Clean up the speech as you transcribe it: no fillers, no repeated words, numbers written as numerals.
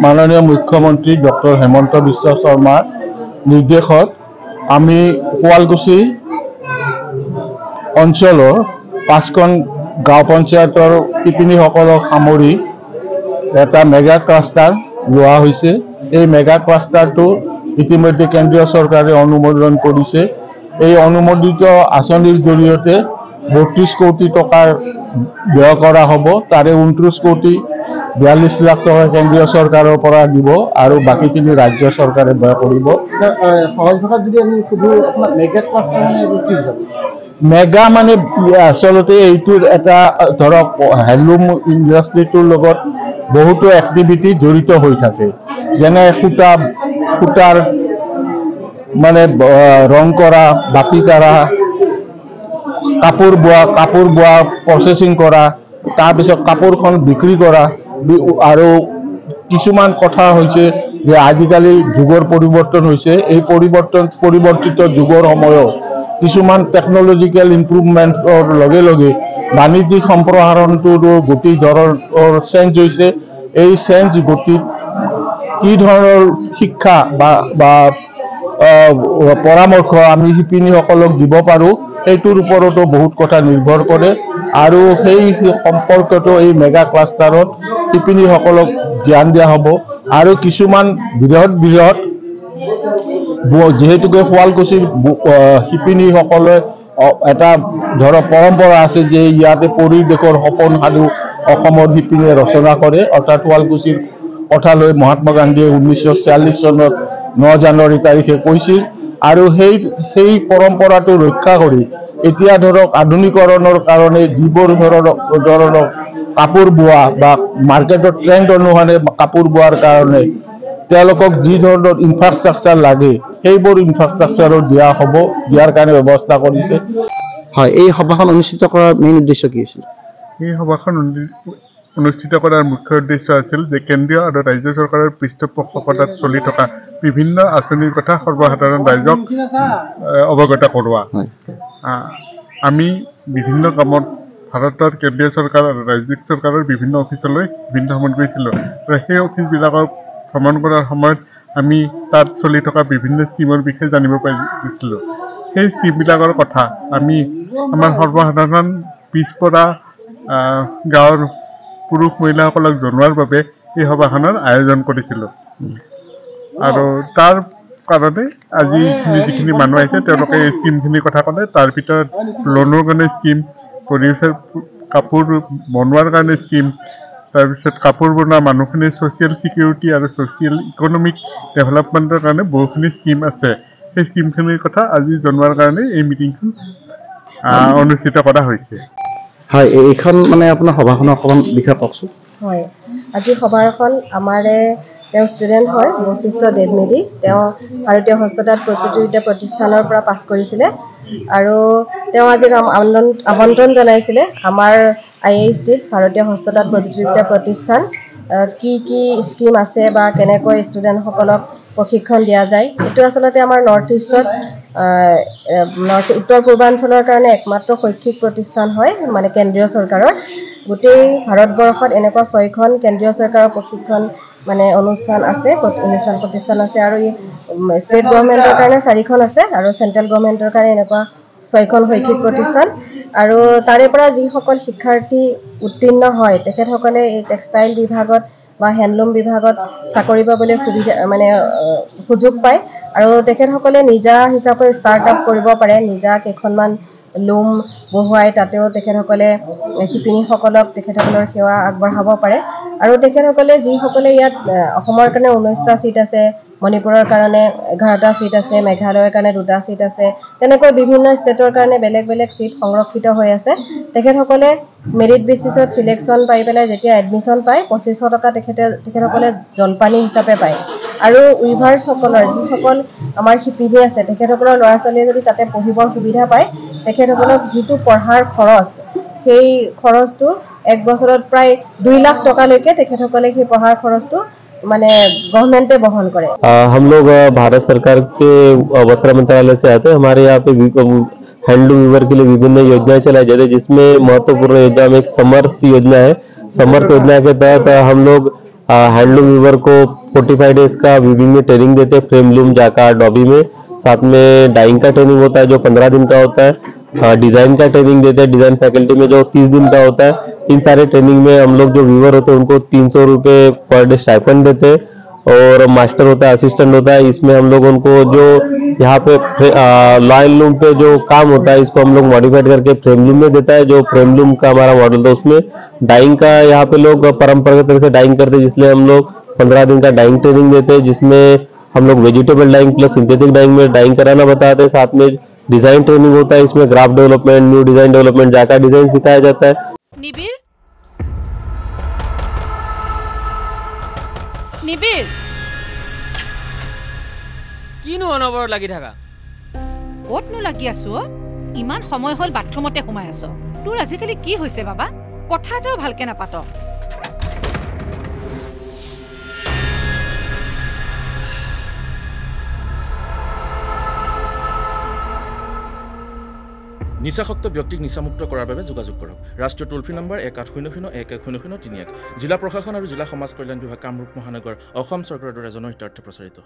মাননীয় মুখ্যমন্ত্ৰী ডক্টৰ হেমন্ত বিশ্ব শৰ্মাৰ নিৰ্দেশত আমি শুৱালকুছি অঞ্চলৰ 5খন গাঁও পঞ্চায়তৰ শিপিনীসকলক সামৰি এটা মেগা ক্লাষ্টাৰ লোৱা হৈছে। এই মেগা ক্লাষ্টাৰটো ইতিমধ্যে কেন্দ্ৰীয় চৰকাৰে অনুমোদন কৰিছে। এই অনুমোদিত আঁচনিৰ জৰিয়তে 32 কোটি টকাৰ ব্যয় কৰা হ'ব। তাৰে 29 কোটি 42 লাখ টকা কেন্দ্ৰীয় চৰকাৰৰ পৰা দিব আৰু বাকীখিনি ৰাজ্য চৰকাৰে ব্যয় কৰিব। সহজ ভাষাত যদি আমি সুধো মেগা ক্লাষ্টাৰ মানে কি বুজাব? মেগা মানে আচলতে এইটোৰ এটা ধৰক হেণ্ডলুম ইণ্ডাষ্ট্ৰিটোৰ লগত বহুতো এক্টিভিটি জড়িত হৈ থাকে, যেনে সূতাৰ মানে ৰং কৰা, বাতি কৰা, কাপোৰ বোৱা প্ৰচেছিং কৰা, তাৰপিছত কাপোৰখন বিক্ৰী কৰা। আৰু কিছুমান কথা হৈছে যে আজিকালি যুগৰ পৰিৱৰ্তন হৈছে। এই পৰিৱৰ্তিত যুগৰ সময়ত কিছুমান টেকনলজিকেল ইম্প্ৰুভমেণ্টৰ লগে লগে বাণিজ্যিক সম্প্ৰসাৰণটোৰো গতি ধৰণৰ চেঞ্জ হৈছে। এই চেঞ্জ গতিত কি ধৰণৰ শিক্ষা বা পৰামৰ্শ আমি শিপিনীসকলক দিব পাৰোঁ সেইটোৰ ওপৰতো বহুত কথা নিৰ্ভৰ কৰে। আৰু সেই সম্পৰ্কতো এই মেগা ক্লাষ্টাৰত শিপিনীসকলক জ্ঞান দিয়া হ'ব। আৰু কিছুমান বৃহৎ যিহেতুকে শুৱালকুছিৰ শিপিনীসকলে এটা ধৰক পৰম্পৰা আছে যে ইয়াতে পৰিৱেশৰ সপোন সাধু অসমৰ শিপিনীয়ে ৰচনা কৰে। অৰ্থাৎ শুৱালকুছিৰ কথা লৈ মহাত্মা গান্ধীয়ে 1946 চনত 9 জানুৱাৰী তাৰিখে কৈছিল। আৰু সেই পৰম্পৰাটো ৰক্ষা কৰি এতিয়া ধৰক আধুনিকৰণৰ কাৰণে যিবোৰ ধৰণৰ কাপোৰ বোৱা বা মাৰ্কেটৰ ট্ৰেণ্ড অনুসাৰে কাপোৰ বোৱাৰ কাৰণে তেওঁলোকক যি ধৰণৰ ইনফ্ৰাষ্ট্ৰাকচাৰ লাগে সেইবোৰ ইনফ্ৰাষ্ট্ৰাকচাৰো দিয়াৰ কাৰণে ব্যৱস্থা কৰিছে। হয়, এই সভাখন অনুষ্ঠিত কৰাৰ মেইন উদ্দেশ্য কি আছিল? এই সভাখন অনুষ্ঠিত কৰাৰ মুখ্য উদ্দেশ্য আছিল যে কেন্দ্ৰীয় আৰু ৰাজ্য চৰকাৰৰ পৃষ্ঠপোষকতাত চলি থকা বিভিন্ন আঁচনিৰ কথা সৰ্বসাধাৰণ ৰাইজক অৱগত কৰোৱা। আমি বিভিন্ন কামত ভাৰতৰ কেন্দ্ৰীয় চৰকাৰ আৰু ৰাজ্যিক চৰকাৰৰ বিভিন্ন অফিচলৈ বিভিন্ন সময়ত গৈছিলোঁ আৰু সেই অফিচবিলাকক ভ্ৰমণ কৰাৰ সময়ত আমি তাত চলি থকা বিভিন্ন স্কিমৰ বিষয়ে জানিব পাৰিছিলোঁ। সেই স্কিমবিলাকৰ কথা আমি আমাৰ সৰ্বসাধাৰণ পিছপৰা গাঁৱৰ পুৰুষ মহিলাসকলক জনোৱাৰ বাবে এই সভাখনৰ আয়োজন কৰিছিলোঁ। আৰু তাৰ কাৰণে আজি যিখিনি মানুহ আহিছে তেওঁলোকে এই স্কিমখিনিৰ কথা ক'লে। তাৰ ভিতৰত লোনৰ কাৰণে স্কিম, প্ৰডিউচাৰ কাপোৰ বনোৱাৰ কাৰণে স্কিম, তাৰপিছত কাপোৰ বনোৱা মানুহখিনিৰ ছ'চিয়েল ছিকিউৰিটি আৰু ছ'চিয়েল ইকনমিক ডেভেলপমেণ্টৰ কাৰণে বহুখিনি স্কিম আছে। সেই স্কিমখিনিৰ কথা আজি জনোৱাৰ কাৰণে এই মিটিংখন অনুষ্ঠিত কৰা হৈছে। হয়, এইখন মানে আপোনাৰ সভাখনৰ অকণমান বিষয়ে কওকচোন। হয়, আজি সভাখন আমাৰে তেওঁ ষ্টুডেণ্ট হয় বশিষ্ঠ দেৱমেধি। তেওঁ ভাৰতীয় হস্ততাঁত প্ৰতিযোগিতা প্ৰতিষ্ঠানৰ পৰা পাছ কৰিছিলে আৰু তেওঁ আজি আমন্ত্ৰণ জনাইছিলে আমাৰ IISTত ভাৰতীয় হস্ততাঁত প্ৰতিযোগিতা প্ৰতিষ্ঠান কি স্কিম আছে বা কেনেকৈ ষ্টুডেণ্টসকলক প্ৰশিক্ষণ দিয়া যায়। এইটো আচলতে আমাৰ নৰ্থ ইষ্টত উত্তৰ পূৰ্বাঞ্চলৰ কাৰণে একমাত্ৰ শৈক্ষিক প্ৰতিষ্ঠান হয়, মানে কেন্দ্ৰীয় চৰকাৰৰ। গোটেই ভাৰতবৰ্ষত এনেকুৱা 6খন কেন্দ্ৰীয় চৰকাৰৰ প্ৰশিক্ষণ মানে অনুষ্ঠান প্ৰতিষ্ঠান আছে আৰু ষ্টেট গভৰ্ণমেণ্টৰ কাৰণে 4খন আছে আৰু চেণ্ট্ৰেল গভৰ্ণমেণ্টৰ কাৰণে এনেকুৱা 6খন শৈক্ষিক প্ৰতিষ্ঠান। আৰু তাৰে পৰা যিসকল শিক্ষাৰ্থী উত্তীৰ্ণ হয় তেখেতসকলে এই টেক্সটাইল বিভাগত বা হেণ্ডলুম বিভাগত চাকৰি পাবলৈ সুযোগ পায় আৰু তেখেতসকলে নিজা হিচাপে ষ্টাৰ্টআপ কৰিব পাৰে। নিজা কেইখনমান লুম বহুৱাই তাতেও তেখেতসকলে শিপিনীসকলক তেখেতসকলৰ সেৱা আগবঢ়াব পাৰে। আৰু তেখেতসকলে যিসকলে ইয়াত অসমৰ কাৰণে 19টা ছিট আছে, মণিপুৰৰ কাৰণে 11টা ছিট আছে, মেঘালয়ৰ কাৰণে 2টা ছিট আছে, তেনেকৈ বিভিন্ন ষ্টেটৰ কাৰণে বেলেগ বেলেগ ছিট সংৰক্ষিত হৈ আছে। তেখেতসকলে মেৰিট বেচিছত চিলেকশ্যন পাই পেলাই যেতিয়া এডমিশ্যন পায় 2500 টকা তেখেতসকলে জলপানী হিচাপে পায়। আৰু উইভাৰ্ছসকলৰ যিসকল আমাৰ শিপিনী আছে তেখেতসকলৰ ল'ৰা ছোৱালীয়ে যদি তাতে পঢ়িবৰ সুবিধা পায় তেখেতসকলক যিটো পঢ়াৰ খৰচ সেই খৰচটো এক বছৰত প্ৰায় 2 লাখ টকালৈকে তেখেতসকলে সেই পঢ়াৰ খৰচটো মানে गवर्नमेंटे बहन करे। हम लोग भारत सरकार के वस्त्र मंत्रालय से आते हैं। हमारे यहाँ पे हैंडलूम वीवर के लिए विभिन्न योजनाएं चलाई जाती है, जिसमें महत्वपूर्ण योजना में एक समर्थ योजना है। समर्थ योजना के तहत हम लोग हैंडलूम वीवर को 45 डेज का वीविंग में ट्रेनिंग देते हैं, फ्रेम लूम जाकार डॉबी में। साथ में डाइंग का ट्रेनिंग होता है जो 15 दिन का होता है। डिजाइन का ट्रेनिंग देते हैं डिजाइन फैकल्टी में जो 30 दिन का होता है। इन सारे ट्रेनिंग में हम लोग जो वीवर होते हैं उनको 300 रुपये पर डे स्टाइपेंड देते हैं। और मास्टर होता है, असिस्टेंट होता है, इसमें हम लोग उनको जो यहाँ पे लॉयल लूम पे जो काम होता है इसको हम लोग मॉडिफाइड करके फ्रेम लूम में देता है। जो फ्रेम लूम का हमारा मॉडल था उसमें डाइंग का यहाँ पे लोग परंपरागत तरह से डाइंग करते हैं, जिसलिए हम लोग 15 दिन का डाइंग ट्रेनिंग देते हैं, जिसमें हम लोग vegetable dyeing plus synthetic dyeing में डाइंग कराना बताते हैं। साथ में डिजाइन ट्रेनिंग होता है, इसमें graph development, new design development, जाका डिजाइन सिखाया जाता है। निबिर निबिर কিনো অনবৰ লাগি থাকা ক'তনো লাগি আছো ইমান সময় হ'ল বাথৰুমতে সোমাই আছো তোৰ আজিকালি কি হৈছে বাবা কথা এটাও ভালকে নাপাত নিচাসক্ত ব্যক্তিক নিচামুক্ত কৰাৰ বাবে যোগাযোগ কৰক ৰাষ্ট্ৰীয় টোল ফ্ৰী নম্বৰ 1800 1100 31 জিলা প্ৰশাসন আৰু জিলা সমাজ কল্যাণ বিভাগ কামৰূপ মহানগৰ অসম চৰকাৰৰ দ্বাৰা জনহিতাৰ্থে প্ৰচাৰিত।